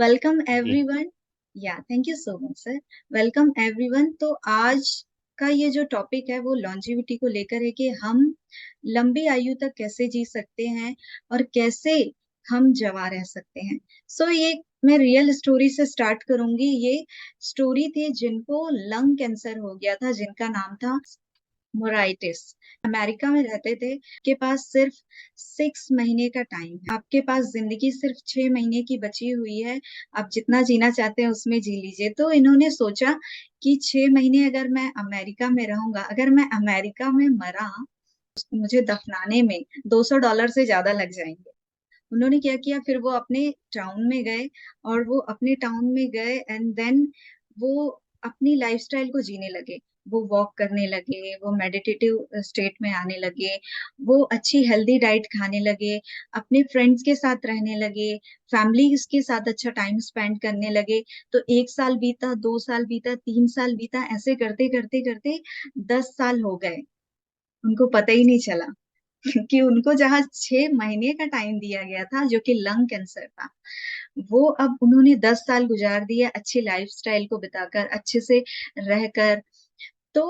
Welcome जी। Everyone. या thank you so much sir. Welcome everyone. तो आज का ये जो टॉपिक है वो लॉन्जिविटी को लेकर है कि हम लंबी आयु तक कैसे जी सकते हैं और कैसे हम जवां रह सकते हैं। ये मैं रियल स्टोरी से स्टार्ट करूंगी। ये स्टोरी थी जिनको लंग कैंसर हो गया था, जिनका नाम था मोराइटिस। अमेरिका में रहते थे। के पास सिर्फ 6 महीने का टाइम है। आपके पास जिंदगी सिर्फ 6 महीने की बची हुई है। आप जितना जीना चाहते हैं उसमें जी लीजिए। तो इन्होंने सोचा कि 6 महीने अगर मैं अमेरिका में रहूंगा, अगर मैं अमेरिका में मरा, मुझे दफनाने में $200 से ज्यादा लग जाएंगे। उन्होंने क्या किया, फिर वो अपने टाउन में गए, और वो अपने टाउन में गए एंड देन वो अपनी लाइफस्टाइल को जीने लगे। वो वॉक करने लगे, वो मेडिटेटिव स्टेट में आने लगे, वो अच्छी हेल्दी डाइट खाने लगे, अपने फ्रेंड्स के साथ रहने लगे, फैमिली के साथ अच्छा टाइम स्पेंड करने लगे। तो 1 साल बीता, 2 साल बीता, 3 साल बीता, ऐसे करते करते करते 10 साल हो गए। उनको पता ही नहीं चला कि उनको जहाँ 6 महीने का टाइम दिया गया था, जो कि लंग कैंसर था, वो अब उन्होंने 10 साल गुजार दिए अच्छी लाइफस्टाइल को बिताकर, अच्छे से रहकर। तो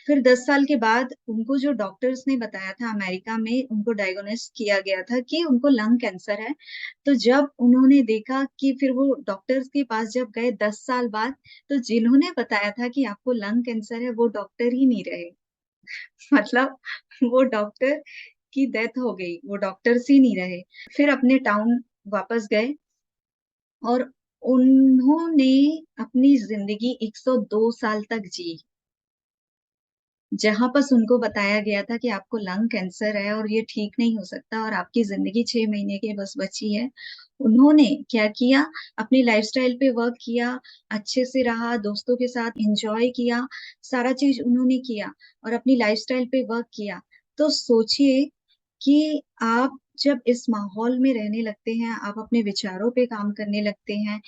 फिर 10 साल के बाद उनको जो डॉक्टर्स ने बताया था, अमेरिका में उनको डायग्नोस किया गया था कि उनको लंग कैंसर है। तो जब उन्होंने देखा कि फिर वो डॉक्टर्स के पास जब गए 10 साल बाद, तो जिन्होंने बताया था कि आपको लंग कैंसर है, वो डॉक्टर ही नहीं रहे। मतलब वो डॉक्टर की डेथ हो गई, वो डॉक्टर्स ही नहीं रहे। फिर अपने टाउन वापस गए, और उन्होंने अपनी जिंदगी 102 साल तक जी, जहां बस उनको बताया गया था कि आपको लंग कैंसर है और ये ठीक नहीं हो सकता और आपकी जिंदगी 6 महीने की बस बची है। उन्होंने क्या किया, अपनी लाइफस्टाइल पे वर्क किया, अच्छे से रहा, दोस्तों के साथ एंजॉय किया, सारा चीज उन्होंने किया और अपनी लाइफस्टाइल पे वर्क किया। तो सोचिए कि आप जब इस माहौल में रहने लगते हैं, आप अपने विचारों पे काम करने लगते हैं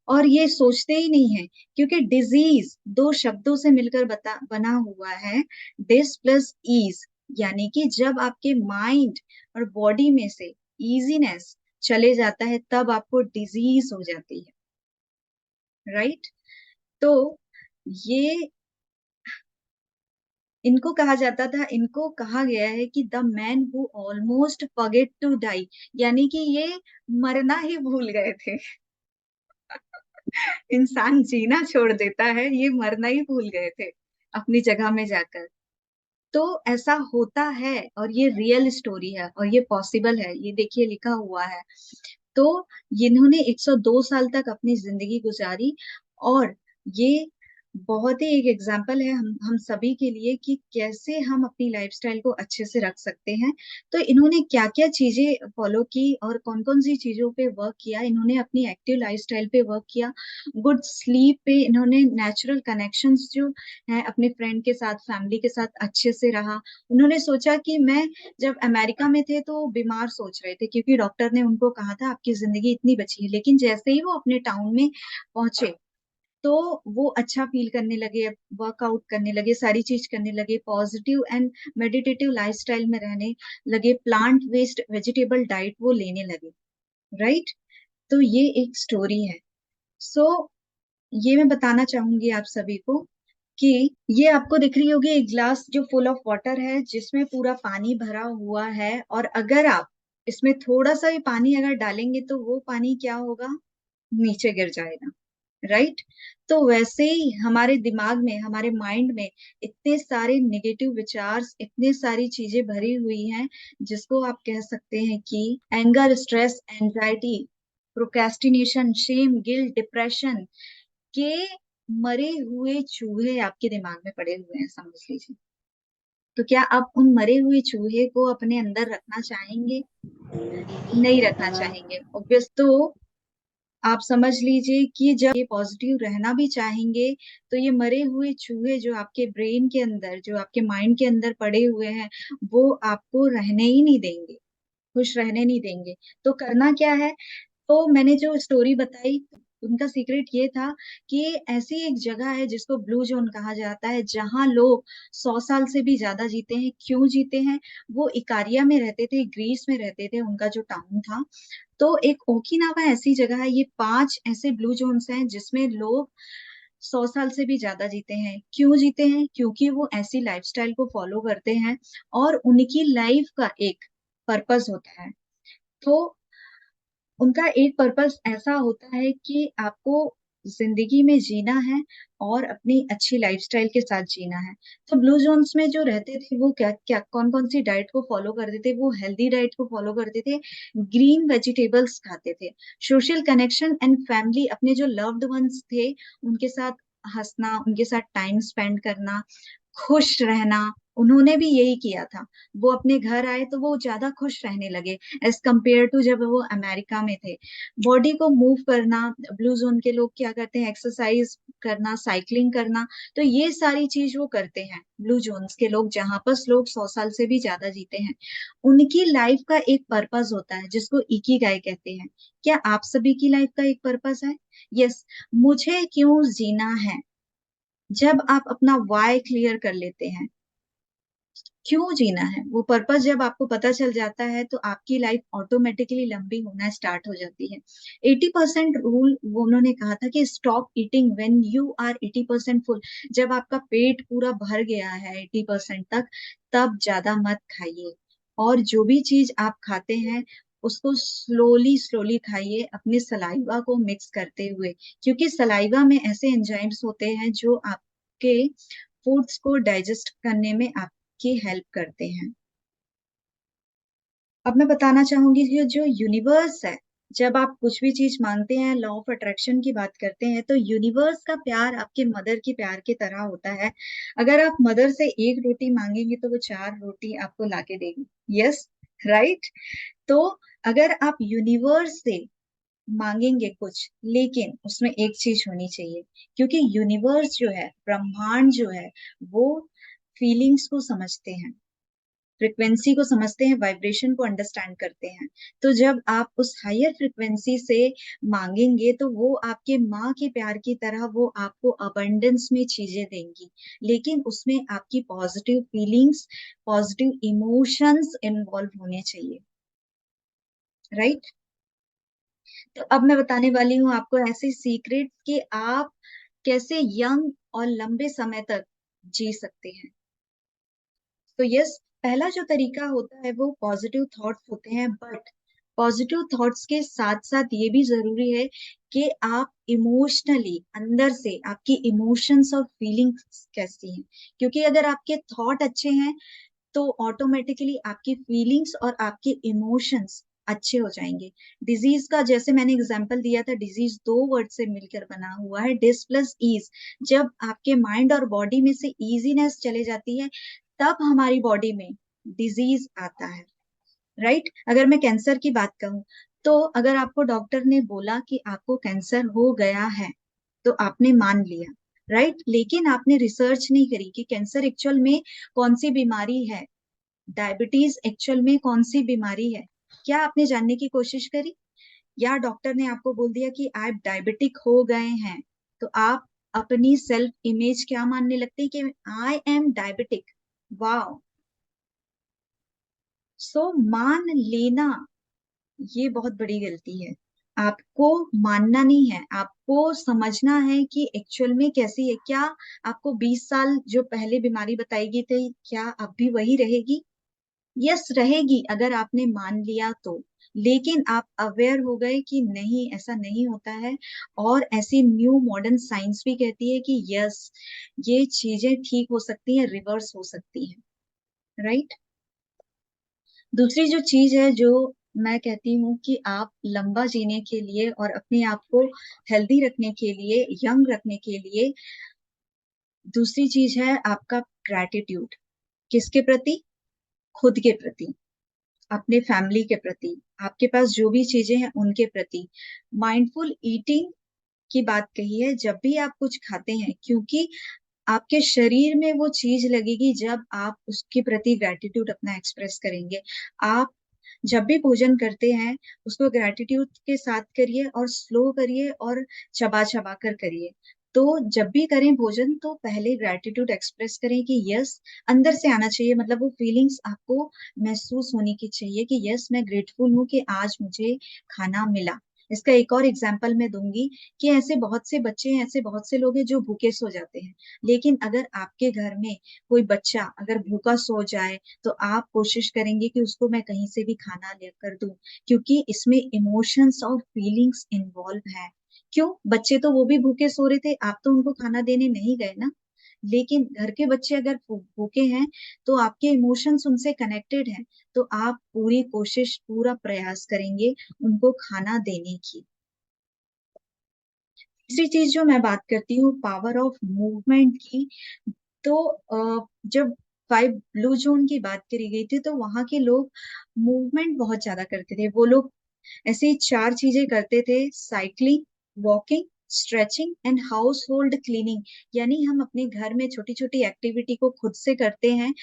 और ये सोचते ही नहीं है, क्योंकि डिजीज दो शब्दों से मिलकर बना हुआ है, डिस प्लस ईज। यानी कि जब आपके माइंड और बॉडी में से इजीनेस चले जाता है, तब आपको डिजीज हो जाती है। राइट। तो ये इनको कहा जाता था, इनको कहा गया है कि the man who almost forget to die, यानी कि ये मरना ही भूल गए थे। इंसान जीना छोड़ देता है, ये मरना ही भूल गए थे अपनी जगह में जाकर। तो ऐसा होता है, और ये रियल स्टोरी है और ये पॉसिबल है, ये देखिए लिखा हुआ है। तो इन्होंने 102 साल तक अपनी जिंदगी गुजारी, और ये बहुत ही एक एग्जाम्पल है हम सभी के लिए कि कैसे हम अपनी लाइफस्टाइल को अच्छे से रख सकते हैं। तो इन्होंने क्या क्या चीजें फॉलो की और कौन कौन सी चीजों पे वर्क किया, इन्होंने अपनी एक्टिव लाइफस्टाइल पे वर्क किया, गुड स्लीप पे इन्होंने, नेचुरल कनेक्शंस जो है अपने फ्रेंड के साथ, फैमिली के साथ अच्छे से रहा। उन्होंने सोचा कि मैं, जब अमेरिका में थे तो बीमार सोच रहे थे क्योंकि डॉक्टर ने उनको कहा था आपकी जिंदगी इतनी बची है, लेकिन जैसे ही वो अपने टाउन में पहुंचे, तो वो अच्छा फील करने लगे, वर्कआउट करने लगे, सारी चीज करने लगे, पॉजिटिव एंड मेडिटेटिव लाइफस्टाइल में रहने लगे, प्लांट बेस्ड वेजिटेबल डाइट वो लेने लगे। राइट। तो ये एक स्टोरी है। सो ये मैं बताना चाहूंगी आप सभी को कि ये आपको दिख रही होगी एक ग्लास जो फुल ऑफ वाटर है, जिसमें पूरा पानी भरा हुआ है, और अगर आप इसमें थोड़ा सा भी पानी अगर डालेंगे तो वो पानी क्या होगा, नीचे गिर जाएगा। राइट। तो वैसे ही हमारे दिमाग में, हमारे माइंड में इतने सारे नेगेटिव विचार्स, इतने सारी चीजें भरी हुई हैं, जिसको आप कह सकते हैं कि anger, stress, anxiety, procrastination, shame, guilt, depression के मरे हुए चूहे आपके दिमाग में पड़े हुए हैं, समझ लीजिए। तो क्या आप उन मरे हुए चूहे को अपने अंदर रखना चाहेंगे? नहीं रखना चाहेंगे, ऑब्वियस। तो आप समझ लीजिए कि जब ये पॉजिटिव रहना भी चाहेंगे, तो ये मरे हुए चूहे जो आपके ब्रेन के अंदर, जो आपके माइंड के अंदर पड़े हुए हैं, वो आपको रहने ही नहीं देंगे, खुश रहने नहीं देंगे। तो करना क्या है? तो मैंने जो स्टोरी बताई, उनका सीक्रेट ये था कि ऐसी एक जगह है जिसको ब्लू जोन कहा जाता है, जहां लोग 100 साल से भी ज्यादा जीते हैं। क्यों जीते हैं? वो इकारिया में रहते थे, ग्रीस में रहते थे, उनका जो टाउन था। तो एक ओकिनावा ऐसी जगह है, ये 5 ऐसे ब्लू जोन्स हैं जिसमें लोग 100 साल से भी ज्यादा जीते हैं। क्यों जीते हैं? क्योंकि वो ऐसी लाइफस्टाइल को फॉलो करते हैं और उनकी लाइफ का एक पर्पस होता है। तो उनका एक पर्पस ऐसा होता है कि आपको जिंदगी में जीना है और अपनी अच्छी लाइफस्टाइल के साथ जीना है। तो ब्लू जोन्स में जो रहते थे वो क्या क्या कौन कौन सी डाइट को फॉलो करते थे? वो हेल्दी डाइट को फॉलो करते थे, ग्रीन वेजिटेबल्स खाते थे, सोशल कनेक्शन एंड फैमिली, अपने जो लव्ड वंस थे उनके साथ हंसना, उनके साथ टाइम स्पेंड करना, खुश रहना। उन्होंने भी यही किया था। वो अपने घर आए तो वो ज्यादा खुश रहने लगे एज कम्पेयर टू जब वो अमेरिका में थे। बॉडी को मूव करना, ब्लू जोन के लोग क्या करते हैं? एक्सरसाइज करना, साइकिलिंग करना। तो ये सारी चीज वो करते हैं ब्लू जोन्स के लोग, जहां पर लोग 100 साल से भी ज्यादा जीते हैं। उनकी लाइफ का एक पर्पस होता है जिसको इकिगाई कहते हैं। क्या आप सभी की लाइफ का एक पर्पस है? यस। मुझे क्यों जीना है? जब आप अपना वाई क्लियर कर लेते हैं, क्यों जीना है, वो पर्पस जब आपको पता चल जाता है तो आपकी लाइफ ऑटोमेटिकली लंबी होना स्टार्ट हो जाती है। 80% रूल वो उन्होंने कहा था कि stop eating when you are 80% full. जब आपका पेट पूरा भर गया है 80% तक, तब ज्यादा मत खाइए। और जो भी चीज आप खाते हैं उसको स्लोली स्लोली खाइए, अपने सलाइवा को मिक्स करते हुए, क्योंकि सलाइवा में ऐसे एंजाइम्स होते हैं जो आपके फूड्स को डाइजेस्ट करने में की हेल्प करते हैं। अब मैं बताना चाहूंगी कि जो यूनिवर्स है, जब आप कुछ भी चीज मांगते हैं, लॉ ऑफ अट्रैक्शन की बात करते हैं, तो यूनिवर्स का प्यार आपके मदर की प्यार की तरह होता है। अगर आप मदर से एक रोटी मांगेंगे तो वो 4 रोटी आपको लाके देगी। Yes, right. तो अगर आप यूनिवर्स से मांगेंगे कुछ, लेकिन उसमें एक चीज होनी चाहिए, क्योंकि यूनिवर्स जो है, ब्रह्मांड जो है, वो फीलिंग्स को समझते हैं, फ्रिक्वेंसी को समझते हैं, वाइब्रेशन को अंडरस्टैंड करते हैं। तो जब आप उस हायर फ्रिक्वेंसी से मांगेंगे तो वो आपके माँ के प्यार की तरह वो आपको अबंडेंस में चीजें देंगी, लेकिन उसमें आपकी positive feelings, positive emotions involve होने चाहिए। राइट। तो अब मैं बताने वाली हूँ आपको ऐसे सीक्रेट कि आप कैसे यंग और लंबे समय तक जी सकते हैं। तो यस, पहला जो तरीका होता है वो पॉजिटिव थॉट्स होते हैं, बट पॉजिटिव थॉट्स के साथ साथ ये भी जरूरी है कि आप इमोशनली अंदर से आपकी इमोशंस और फीलिंग्स कैसी हैं, क्योंकि अगर आपके थॉट अच्छे हैं तो ऑटोमेटिकली आपकी फीलिंग्स और आपके इमोशंस अच्छे हो जाएंगे। डिजीज का जैसे मैंने एग्जांपल दिया था, डिजीज 2 वर्ड से मिलकर बना हुआ है, डिस प्लस ईज। जब आपके माइंड और बॉडी में से इजीनेस चले जाती है, तब हमारी बॉडी में डिजीज आता है। राइट। अगर मैं कैंसर की बात कहूँ, तो अगर आपको डॉक्टर ने बोला कि आपको कैंसर हो गया है तो आपने मान लिया, राइट। लेकिन आपने रिसर्च नहीं करी कि कैंसर एक्चुअल में कौन सी बीमारी है, डायबिटीज एक्चुअल में कौन सी बीमारी है। क्या आपने जानने की कोशिश करी? या डॉक्टर ने आपको बोल दिया कि आप डायबिटिक हो गए हैं, तो आप अपनी सेल्फ इमेज क्या मानने लगते हैं कि आई एम डायबिटिक। वाओ। सो मान लेना ये बहुत बड़ी गलती है। आपको मानना नहीं है, आपको समझना है कि एक्चुअल में कैसी है। क्या आपको 20 साल जो पहले बीमारी बताई गई थी, क्या अब भी वही रहेगी? यस, रहेगी अगर आपने मान लिया तो। लेकिन आप अवेयर हो गए कि नहीं, ऐसा नहीं होता है। और ऐसी न्यू मॉडर्न साइंस भी कहती है कि यस, ये चीजें ठीक हो सकती हैं, रिवर्स हो सकती है। राइट। दूसरी जो चीज है जो मैं कहती हूँ कि आप लंबा जीने के लिए और अपने आप को हेल्दी रखने के लिए, यंग रखने के लिए, दूसरी चीज है आपका ग्रैटिट्यूड। किसके प्रति? खुद के प्रति, अपने फैमिली के प्रति, आपके पास जो भी चीजें हैं उनके प्रति। माइंडफुल ईटिंग की बात कही है, जब भी आप कुछ खाते हैं, क्योंकि आपके शरीर में वो चीज लगेगी जब आप उसके प्रति ग्रेटिट्यूड अपना एक्सप्रेस करेंगे। आप जब भी भोजन करते हैं उसको ग्रेटिट्यूड के साथ करिए और स्लो करिए और चबा चबा कर करिए। तो जब भी करें भोजन तो पहले ग्रेटिट्यूड एक्सप्रेस करें कि यस, अंदर से आना चाहिए, मतलब वो फीलिंग्स आपको महसूस होनी की चाहिए कि यस मैं ग्रेटफुल हूँ कि आज मुझे खाना मिला। इसका एक और एग्जाम्पल मैं दूंगी कि ऐसे बहुत से बच्चे हैं, ऐसे बहुत से लोग हैं जो भूखे सो जाते हैं, लेकिन अगर आपके घर में कोई बच्चा अगर भूखा सो जाए तो आप कोशिश करेंगे कि उसको मैं कहीं से भी खाना लेकर दूं, क्योंकि इसमें इमोशंस और फीलिंग्स इन्वॉल्व है। क्यों? बच्चे तो वो भी भूखे सो रहे थे, आप तो उनको खाना देने नहीं गए ना। लेकिन घर के बच्चे अगर भूखे हैं तो आपके इमोशंस उनसे कनेक्टेड हैं, तो आप पूरी कोशिश, पूरा प्रयास करेंगे उनको खाना देने की। तीसरी चीज जो मैं बात करती हूँ पावर ऑफ मूवमेंट की, तो जब 5 ब्लू जोन की बात करी गई थी तो वहां के लोग मूवमेंट बहुत ज्यादा करते थे। वो लोग ऐसे ही 4 चीजें करते थे: cycling, walking, stretching and house hold cleaning. यानी हम अपने घर में छोटी छोटी एक्टिविटी को खुद से करते हैं,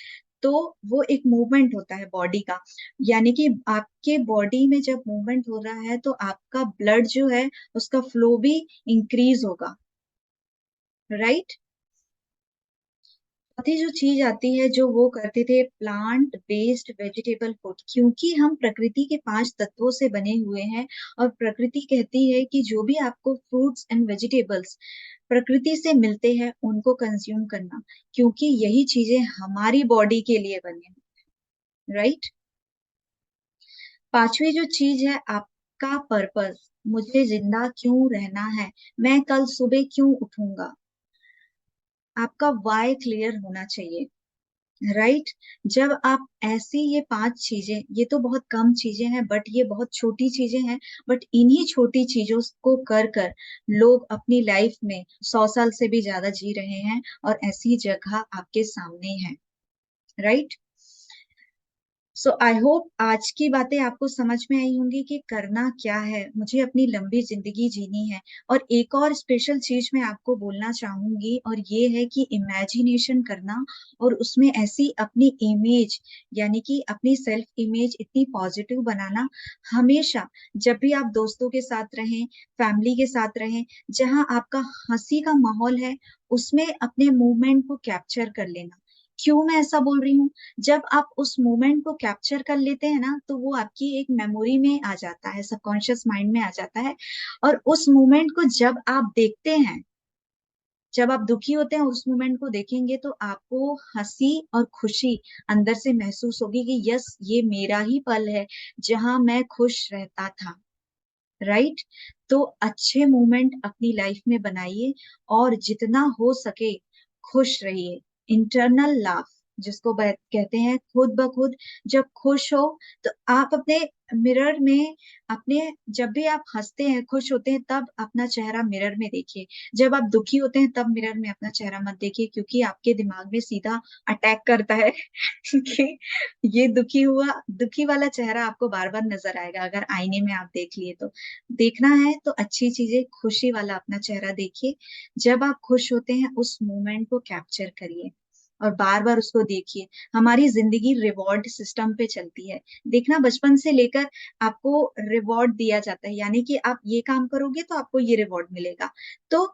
तो वो एक मूवमेंट होता है बॉडी का। यानी कि आपके बॉडी में जब मूवमेंट हो रहा है तो आपका ब्लड जो है उसका फ्लो भी इंक्रीज होगा, राइट। चौथी जो चीज आती है जो वो करते थे, प्लांट बेस्ड वेजिटेबल फूड, क्योंकि हम प्रकृति के 5 तत्वों से बने हुए हैं और प्रकृति कहती है कि जो भी आपको फ्रूट्स एंड वेजिटेबल्स प्रकृति से मिलते हैं उनको कंज्यूम करना, क्योंकि यही चीजें हमारी बॉडी के लिए बने हैं, राइट। पांचवी जो चीज है, आपका पर्पस, मुझे जिंदा क्यों रहना है, मैं कल सुबह क्यों उठूंगा, आपका वाई क्लियर होना चाहिए, राइट। जब आप ऐसी ये 5 चीजें, ये तो बहुत कम चीजें हैं बट ये बहुत छोटी चीजें हैं, बट इन्हीं छोटी चीजों को कर कर लोग अपनी लाइफ में 100 साल से भी ज्यादा जी रहे हैं और ऐसी जगह आपके सामने है, राइट। सो आई होप आज की बातें आपको समझ में आई होंगी कि करना क्या है, मुझे अपनी लंबी जिंदगी जीनी है। और एक और स्पेशल चीज मैं आपको बोलना चाहूंगी और ये है कि इमेजिनेशन करना और उसमें ऐसी अपनी इमेज, यानी कि अपनी सेल्फ इमेज इतनी पॉजिटिव बनाना। हमेशा जब भी आप दोस्तों के साथ रहें, फैमिली के साथ रहें, जहां आपका हंसी का माहौल है, उसमें अपने मूवमेंट को कैप्चर कर लेना। क्यों मैं ऐसा बोल रही हूँ? जब आप उस मोमेंट को कैप्चर कर लेते हैं ना तो वो आपकी एक मेमोरी में आ जाता है, सबकॉन्शियस माइंड में आ जाता है। और उस मोमेंट को जब आप देखते हैं, जब आप दुखी होते हैं उस मोमेंट को देखेंगे तो आपको हंसी और खुशी अंदर से महसूस होगी कि यस, ये मेरा ही पल है जहां मैं खुश रहता था, राइट। तो अच्छे मोमेंट अपनी लाइफ में बनाइए और जितना हो सके खुश रहिए। इंटरनल लाफ, जिसको कहते हैं खुद ब खुद, जब खुश हो तो आप अपने मिरर में, अपने, जब भी आप हंसते हैं, खुश होते हैं, तब अपना चेहरा मिरर में देखिए। जब आप दुखी होते हैं तब मिरर में अपना चेहरा मत देखिए, क्योंकि आपके दिमाग में सीधा अटैक करता है कि ये दुखी हुआ, दुखी वाला चेहरा आपको बार बार नजर आएगा अगर आईने में आप देख लिए तो। देखना है तो अच्छी चीजें, खुशी वाला अपना चेहरा देखिए। जब आप खुश होते हैं उस मोमेंट को कैप्चर करिए और बार बार उसको देखिए। हमारी जिंदगी रिवॉर्ड सिस्टम पे चलती है। देखना, बचपन से लेकर आपको रिवॉर्ड दिया जाता है, यानी कि आप ये काम करोगे तो आपको ये रिवॉर्ड मिलेगा। तो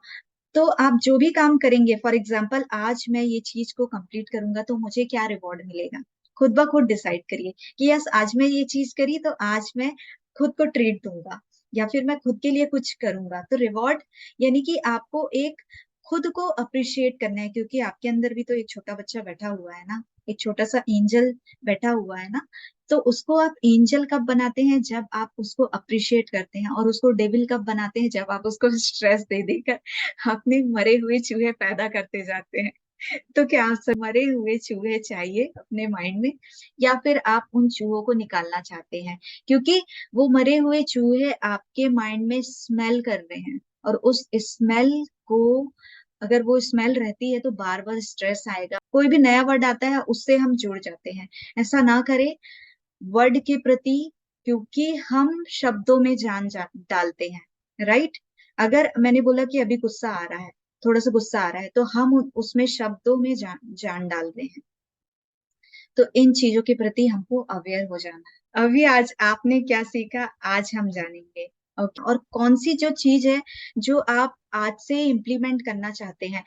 तो आप जो भी काम करेंगे, फॉर एग्जाम्पल आज मैं ये चीज को कंप्लीट करूंगा तो मुझे क्या रिवॉर्ड मिलेगा, खुद ब खुद डिसाइड करिए कि यस, आज मैं ये चीज करी तो आज मैं खुद को ट्रीट दूंगा या फिर मैं खुद के लिए कुछ करूंगा। तो रिवॉर्ड यानी कि आपको एक खुद को अप्रिशिएट करना है, क्योंकि आपके अंदर भी तो एक छोटा बच्चा बैठा हुआ है ना, एक छोटा सा एंजल बैठा हुआ है ना। तो उसको आप एंजल कब बनाते हैं? जब आप उसको अप्रिशिएट करते हैं। और उसको डेविल कब बनाते हैं? जब आप उसको स्ट्रेस दे देकर अपने मरे हुए चूहे पैदा करते जाते हैं। तो क्या आप सब मरे हुए चूहे चाहिए अपने माइंड में, या फिर आप उन चूहों को निकालना चाहते हैं? क्योंकि वो मरे हुए चूहे आपके माइंड में स्मेल कर रहे हैं, और उस स्मेल को, अगर वो स्मेल रहती है तो बार बार स्ट्रेस आएगा, कोई भी नया वर्ड आता है उससे हम जुड़ जाते हैं। ऐसा ना करें वर्ड के प्रति, क्योंकि हम शब्दों में जान डालते हैं, राइट। अगर मैंने बोला कि अभी गुस्सा आ रहा है, थोड़ा सा गुस्सा आ रहा है, तो हम उसमें शब्दों में जान डाल रहे हैं। तो इन चीजों के प्रति हमको अवेयर हो जाना है। अभी आज आपने क्या सीखा, आज हम जानेंगे। ओके, और कौन सी जो चीज है जो आप आज से इम्प्लीमेंट करना चाहते हैं?